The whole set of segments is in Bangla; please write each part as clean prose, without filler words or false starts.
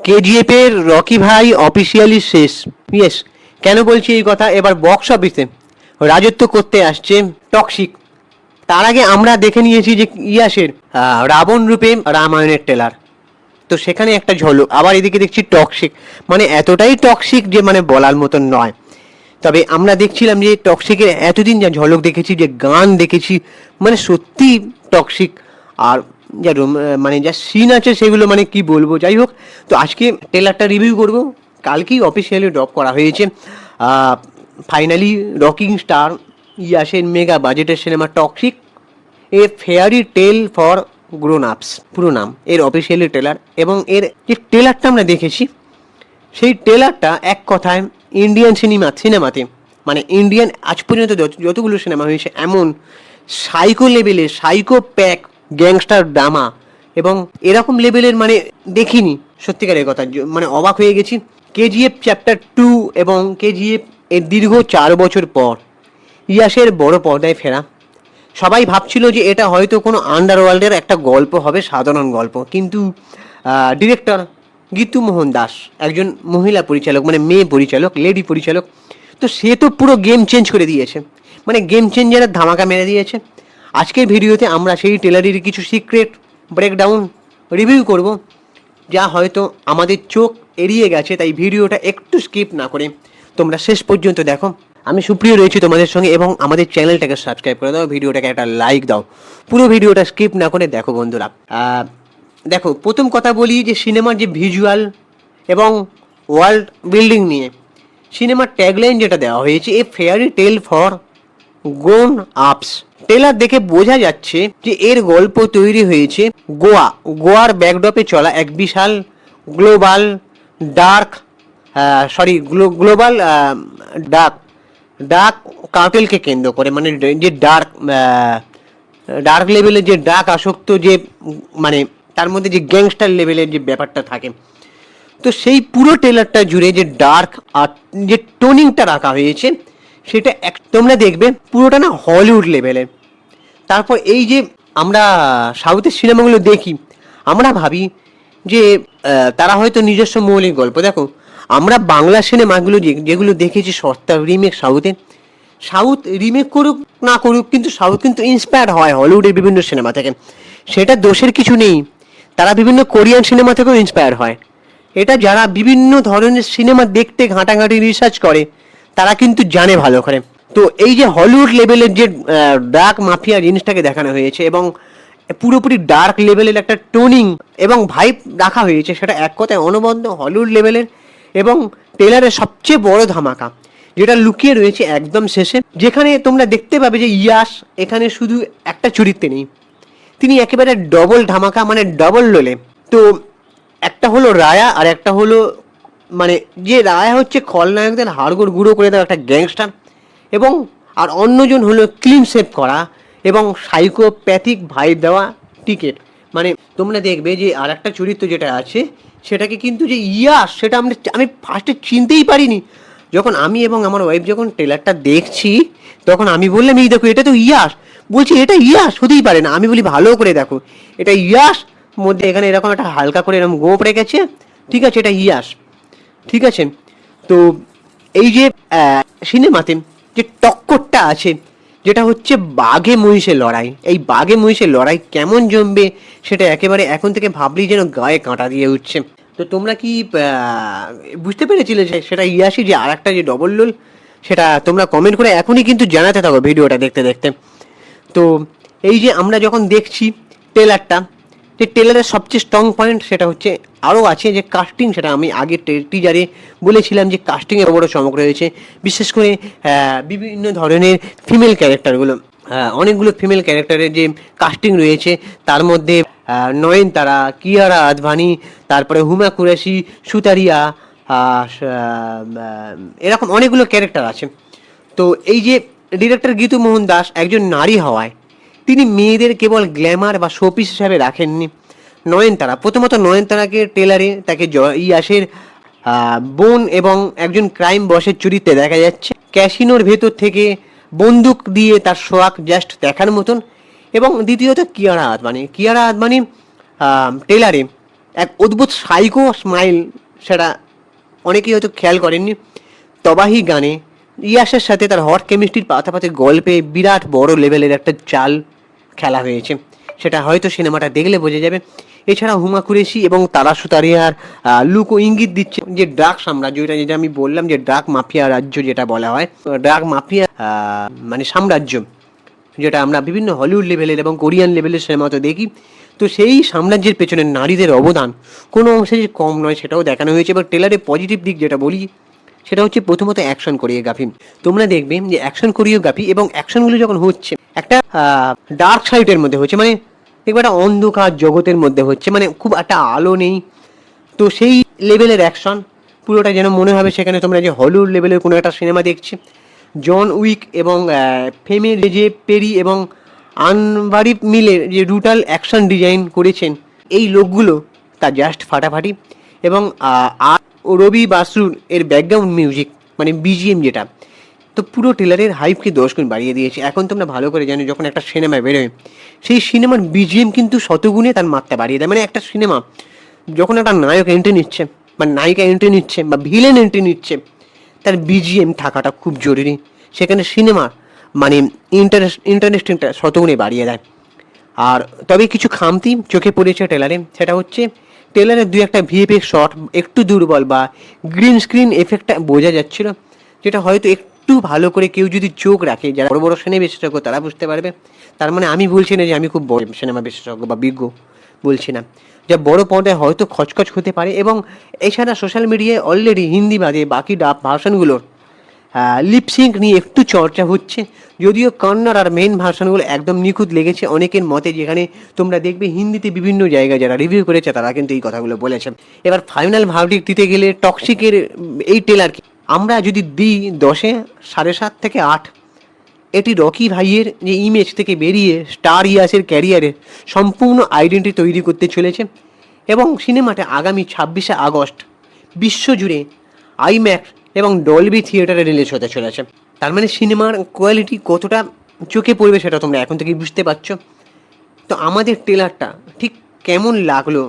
কেজিএফ এর রকি ভাই অফিসিয়ালি শেষ। ইয়েস, কেন বলছি এই কথা? এবার বক্স অফিসে রাজত্ব করতে আসছে টক্সিক। তার আগে আমরা দেখে নিয়েছি যে ইয়াসের রাবণ রূপে রামায়ণের ট্রেলার, তো সেখানে একটা ঝলক। আবার এদিকে দেখছি টক্সিক, মানে এতটাই টক্সিক যে মানে বলার মতন নয়। তবে আমরা দেখছিলাম যে টক্সিকের এতদিন যা ঝলক দেখেছি, যে গান দেখেছি, মানে সত্যি টক্সিক। আর যা মানে যা সিন আছে সেগুলো মানে কি বলবো। যাই হোক, তো আজকে ট্রেলারটা রিভিউ করব। কালকেই অফিসিয়ালি ড্রপ করা হয়েছে। ফাইনালি রকিং স্টার ইয়াসের মেগা বাজেটের cinema toxic, A fairy tale for grown আপস পুরো নাম এর অফিসিয়ালি ট্রেলার। এবং এর যে ট্রেলারটা আমরা দেখেছি, সেই ট্রেলারটা এক কথায় ইন্ডিয়ান সিনেমাতে মানে ইন্ডিয়ান আজ পর্যন্ত যতগুলো সিনেমা হয়েছে এমন সাইকো লেভেলের, সাইকো প্যাক গ্যাংস্টার ড্রামা এবং এরকম লেভেলের মানে দেখিনি। সত্যিকারের কথা, মানে অবাক হয়ে গেছি। কেজিএফ চ্যাপ্টার 2 এবং কেজিএফ এর দীর্ঘ 4 বছর পর ইয়াসের বড় পর্দায় ফেরা। সবাই ভাবছিল যে এটা হয়তো কোনো আন্ডারওয়ার্ল্ডের একটা গল্প হবে, সাধারণ গল্প, কিন্তু ডিরেক্টর গীতু মোহন দাস, একজন মহিলা পরিচালক, মানে মেয়ে পরিচালক, লেডি পরিচালক, তো সে তো পুরো গেম চেঞ্জ করে দিয়েছে, মানে গেম চেঞ্জারের ধামাকা মেরে দিয়েছে। আজকের ভিডিওতে আমরা সেই ট্রেলারের কিছু সিক্রেট ব্রেকডাউন রিভিউ করব, যা হয়তো আমাদের চোখ এড়িয়ে গেছে। তাই ভিডিওটা একটু স্কিপ না করে তোমরা শেষ পর্যন্ত দেখো। আমি সুপ্রিয় রয়েছি তোমাদের সঙ্গে, এবং আমাদের চ্যানেলটাকে সাবস্ক্রাইব করে দাও, ভিডিওটাকে একটা লাইক দাও, পুরো ভিডিওটা স্কিপ না করে দেখো বন্ধুরা। দেখো, প্রথম কথা বলি যে সিনেমার যে ভিজুয়াল এবং ওয়ার্ল্ড বিল্ডিং নিয়ে সিনেমার ট্যাগলাইন যেটা দেওয়া হয়েছে, এ ফেয়ারি টেল ফর গ্রোন আপস। ট্রেলার দেখে বোঝা যাচ্ছে যে এর গল্প তৈরি হয়েছে গোয়ার ব্যাকড্রপে চলা এক বিশাল গ্লোবাল ডার্ক গ্লোবাল ডার্ক কার্টেলকে কেন্দ্র করে, মানে যে ডার্ক লেভেলের যে ডার্ক আসক্ত, যে মানে তার মধ্যে যে গ্যাংস্টার লেভেলের যে ব্যাপারটা থাকে। তো সেই পুরো ট্রেলারটা জুড়ে যে ডার্ক আর যে টোনিংটা রাখা হয়েছে, সেটা তোমরা দেখবে পুরোটা না হলিউড লেভেলের। তারপর এই যে আমরা সাউথের সিনেমাগুলো দেখি, আমরা ভাবি যে তারা হয়তো নিজস্ব মৌলিক গল্প। দেখো, আমরা বাংলা সিনেমাগুলো যেগুলো দেখেছি সস্তা রিমেক, সাউথ রিমেক করুক না করুক, কিন্তু সাউথ কিন্তু ইন্সপায়ার হয় হলিউডের বিভিন্ন সিনেমা থেকে, সেটা দোষের কিছু নেই। তারা বিভিন্ন কোরিয়ান সিনেমা থেকেও ইন্সপায়ার হয়। এটা যারা বিভিন্ন ধরনের সিনেমা দেখতে ঘাঁটাঘাঁটি রিসার্চ করে, তারা কিন্তু জানে ভালো করে। তো এই যে হলিউড লেভেলের যে ডার্ক মাফিয়া জিনিসটাকে দেখানো হয়েছে, এবং পুরোপুরি ডার্ক লেভেলের একটা টোনিং এবং ভাইব রাখা হয়েছে, সেটা এক কথায় অনবদ্য হলিউড লেভেলের। এবং ট্রেলারের সবচেয়ে বড় ধামাকা যেটা লুকিয়ে রয়েছে একদম শেষে, যেখানে তোমরা দেখতে পাবে যে ইয়াস এখানে শুধু একটা চরিত্রে নেই, তিনি একেবারে ডবল ধামাকা, মানে ডবল রোলে। তো একটা হলো রায়া, আর একটা হলো মানে যে রায়া হচ্ছে খলনায়কদের হাড়গোড় গুঁড়ো করে দেওয়া একটা গ্যাংস্টার, এবং আর অন্যজন হলো ক্লিন শেভ করা এবং সাইকোপ্যাথিক ভাইব দেওয়া টিকেট। মানে তোমরা দেখবে যে আর একটা চরিত্র যেটা আছে, সেটাকে কিন্তু যে ইয়াস, সেটা আমি ফার্স্টে চিনতেই পারিনি। যখন আমি এবং আমার ওয়াইফ যখন ট্রেলারটা দেখছি, তখন আমি বললাম, এই দেখো, এটা তো ইয়াস। বলছি, এটা ইয়াস হতেই পারে না। আমি বলি, ভালো করে দেখো, এটা ইয়াস মধ্যে এখানে এরকম একটা হালকা করে এরকম গোপ রেখেছে, ঠিক আছে, এটা ইয়াস, ঠিক আছে। তো এই যে সিনেমাতে যে টক্করটা আছে, যেটা হচ্ছে বাঘে মহিষের লড়াই, এই বাঘে মহিষের লড়াই কেমন জমবে সেটা একেবারে এখন থেকে ভাবলেই যেন গায়ে কাঁটা দিয়ে উঠছে। তো তোমরা কি বুঝতে পেরেছিলে যে সেটা ইয়াসি, যে আর একটা যে ডবল রোল, সেটা তোমরা কমেন্ট করে এখনই কিন্তু জানাতে থাকো ভিডিওটা দেখতে দেখতে। তো এই যে আমরা যখন দেখছি ট্রেলারটা, যে ট্রেলারের সবচেয়ে স্ট্রং পয়েন্ট সেটা হচ্ছে আরও আছে যে কাস্টিং। সেটা আমি আগে টিজারে বলেছিলাম যে কাস্টিংয়ের বড় চমক রয়েছে, বিশেষ করে বিভিন্ন ধরনের ফিমেল ক্যারেক্টারগুলো, অনেকগুলো ফিমেল ক্যারেক্টারের যে কাস্টিং রয়েছে, তার মধ্যে নয়নতারা, কিয়ারা আদভানি, তারপরে হুমা কুরেশি, সুতারিয়া, এরকম অনেকগুলো ক্যারেক্টার আছে। তো এই যে ডিরেক্টর গীতু মোহন দাস একজন নারী হওয়ায় তিনি মেয়েদের কেবল গ্ল্যামার বা শোপিস হিসাবে রাখেননি। প্রথমত নয়নতারাকে ট্রেলারে তাকে ইয়াসের বোন এবং একজন ক্রাইম বসের চরিত্রে দেখা যাচ্ছে। ক্যাসিনোর ভেতর থেকে বন্দুক দিয়ে তার সোয়াগ জাস্ট দেখার মতন। এবং দ্বিতীয়ত কিয়ারা আদভানি ট্রেলারে এক অদ্ভুত সাইকো স্মাইল, সেটা অনেকেই হয়তো খেয়াল করেননি। তবাহি গানে ইয়াসের সাথে তার হট কেমিস্ট্রির পাশাপাশি গল্পে বিরাট বড় লেভেলের একটা চাল খেলা হয়েছে, সেটা হয়তো সিনেমাটা দেখলে বোঝা যাবে। এছাড়া হুমা কুরেশি এবং তারা সুতারিয়ার লুক ও ইঙ্গিত দিচ্ছে যে ড্রাগ সাম্রাজ্য, যেটা আমি বললাম যে ড্রাগ মাফিয়া রাজ্য যেটা বলা হয়, ড্রাগ মাফিয়া মানে সাম্রাজ্য, যেটা আমরা বিভিন্ন হলিউড লেভেলের এবং কোরিয়ান লেভেলের সিনেমাতে দেখি। তো সেই সাম্রাজ্যের পেছনে নারীদের অবদান কোনো অংশে যে কম নয় সেটাও দেখানো হয়েছে। এবার ট্রেলারের পজিটিভ দিক যেটা বলি সেটা হচ্ছে প্রথমত অ্যাকশন কোরিওগ্রাফি। তোমরা দেখবে যে অ্যাকশন কোরিওগ্রাফি এবং অ্যাকশনগুলো যখন হচ্ছে একটা ডার্ক সাইডের মধ্যে হচ্ছে, মানে দেখবে একটা অন্ধকার জগতের মধ্যে হচ্ছে, মানে খুব একটা আলো নেই। তো সেই লেভেলের অ্যাকশন পুরোটা যেন মনে হবে সেখানে তোমরা যে হলিউড লেভেলের কোনো একটা সিনেমা দেখছি। জন উইক এবং ফেমের যে পেরি এবং আনভারিপ মিলের যে রুটাল অ্যাকশন ডিজাইন করেছেন এই লোকগুলো তা জাস্ট ফাটাফাটি। এবং আর রবি বাসুর এর ব্যাকগ্রাউন্ড মিউজিক মানে বিজিএম যেটা, তো পুরো ট্রেলারের হাইপকে 10 গুণ বাড়িয়ে দিয়েছে। এখন তোমরা ভালো করে জানো যখন একটা সিনেমা বেরোয় সেই সিনেমার বিজিএম কিন্তু শতগুণে তার মাত্রা বাড়িয়ে দেয়। মানে একটা সিনেমা যখন একটা নায়ক এন্ট্রি নিচ্ছে বা নায়িকা এন্ট্রি নিচ্ছে বা ভিলেন এন্ট্রি নিচ্ছে, তার বিজিএম থাকাটা খুব জরুরি। সেখানে সিনেমা মানে ইন্টারেস্টিংটা শতগুণে বাড়িয়ে দেয়। আর তবে কিছু খামতি চোখে পড়েছে ট্রেলারে, সেটা হচ্ছে ট্রেলারের দুই একটা ভিএফএক্স শট একটু দুর্বল বা গ্রিন স্ক্রিন এফেক্টটা বোঝা যাচ্ছিল, যেটা হয়তো একটু ভালো করে কেউ যদি চোখ রাখে, যারা বড় বড় সিনেমা বিশেষজ্ঞ তারা বুঝতে পারবে। তার মানে আমি বলছি না যে আমি খুব বড় সিনেমা বিশেষজ্ঞ বা বিজ্ঞ, বলছি না। যা বড় পর্দায় হয়তো খচখচ হতে পারে। এবং এছাড়া সোশ্যাল মিডিয়ায় অলরেডি হিন্দি বাদে বাকি ভার্সনগুলোর লিপসিঙ্ক নিয়ে একটু চর্চা হচ্ছে, যদিও কন্নড় আর মেন ভার্সনগুলো একদম নিখুঁত লেগেছে অনেকের মতে। যেখানে তোমরা দেখবে হিন্দিতে বিভিন্ন জায়গায় যারা রিভিউ করেছে তারা কিন্তু এই কথাগুলো বলেছে। এবার ফাইনাল ভার্ডিক্ট দিতে গেলে টক্সিকের এই ট্রেলারকে আমরা যদি দিই 10-এ 7.5 থেকে 8, এটি রকি ভাইয়ের যে ইমেজ থেকে বেরিয়ে স্টার ইয়াসের ক্যারিয়ারে সম্পূর্ণ আইডেন্টি তৈরি করতে চলেছে। এবং সিনেমাটা আগামী 26শে আগস্ট বিশ্বজুড়ে আইম্যাক্স এবং ডলবি থিয়েটারে রিলিজ হতে চলেছে। তার মানে সিনেমার কোয়ালিটি কতটা চোখে পড়বে সেটা তোমরা এখন থেকেই বুঝতে পারছো। তো আমাদের ট্রেলারটা ঠিক কেমন লাগলো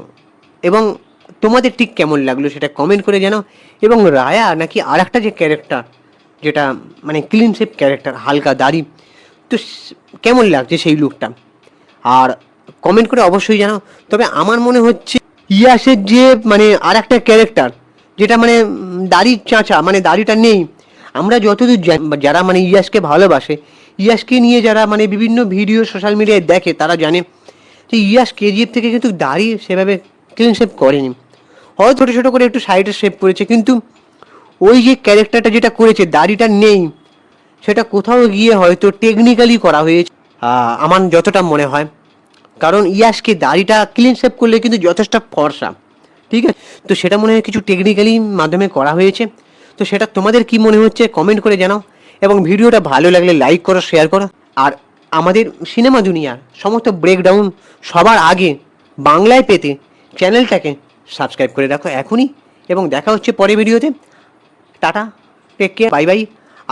এবং তোমাদের ঠিক কেমন লাগলো সেটা কমেন্ট করে জানাও। এবং রায়া নাকি আর একটা যে ক্যারেক্টার, যেটা মানে ক্লিন শেপ ক্যারেক্টার, হালকা দাড়ি, তো কেমন লাগছে সেই লুকটা আর কমেন্ট করে অবশ্যই জানাও। তবে আমার মনে হচ্ছে ইয়াসের যে মানে আর একটা ক্যারেক্টার যেটা মানে দাড়ির চাঁচা, মানে দাড়িটা নেই, আমরা যতদূর যারা মানে ইয়াসকে ভালোবাসে, ইয়াসকে নিয়ে যারা মানে বিভিন্ন ভিডিও সোশ্যাল মিডিয়ায় দেখে তারা জানে যে ইয়াস কেজিএফ থেকে কিন্তু দাড়ি সেভাবে ক্লিন শেপ করেনি, হয়তো ছোটো ছোটো করে একটু সাইডে শেপ করেছে, কিন্তু ওই যে ক্যারেক্টারটা যেটা করেছে দাড়িটা নেই, সেটা কোথাও গিয়ে হয়তো টেকনিক্যালি করা হয়েছে আমার যতটা মনে হয়। কারণ ইয়াসকে দাড়িটা ক্লিন শেপ করলে কিন্তু যথেষ্ট ফর্সা, ঠিক আছে? তো সেটা মনে হয় কিছু টেকনিক্যালি মাধ্যমে করা হয়েছে। তো সেটা তোমাদের কি মনে হচ্ছে কমেন্ট করে জানাও। এবং ভিডিওটা ভালো লাগলে লাইক করো, শেয়ার করো। আর আমাদের সিনেমা দুনিয়ার সমস্ত ব্রেকডাউন সবার আগে বাংলায় পেতে চ্যানেলটাকে সাবস্ক্রাইব করে রাখো এখনই। এবং দেখা হচ্ছে পরের ভিডিওতে। Tata, take care, bye bye.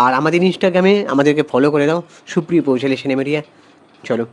আর আমাদের ইনস্টাগ্রামে আমাদেরকে ফলো করে দাও, সুপ্রিয় পৌঁছালে সিনেমেরিয়া। চলো।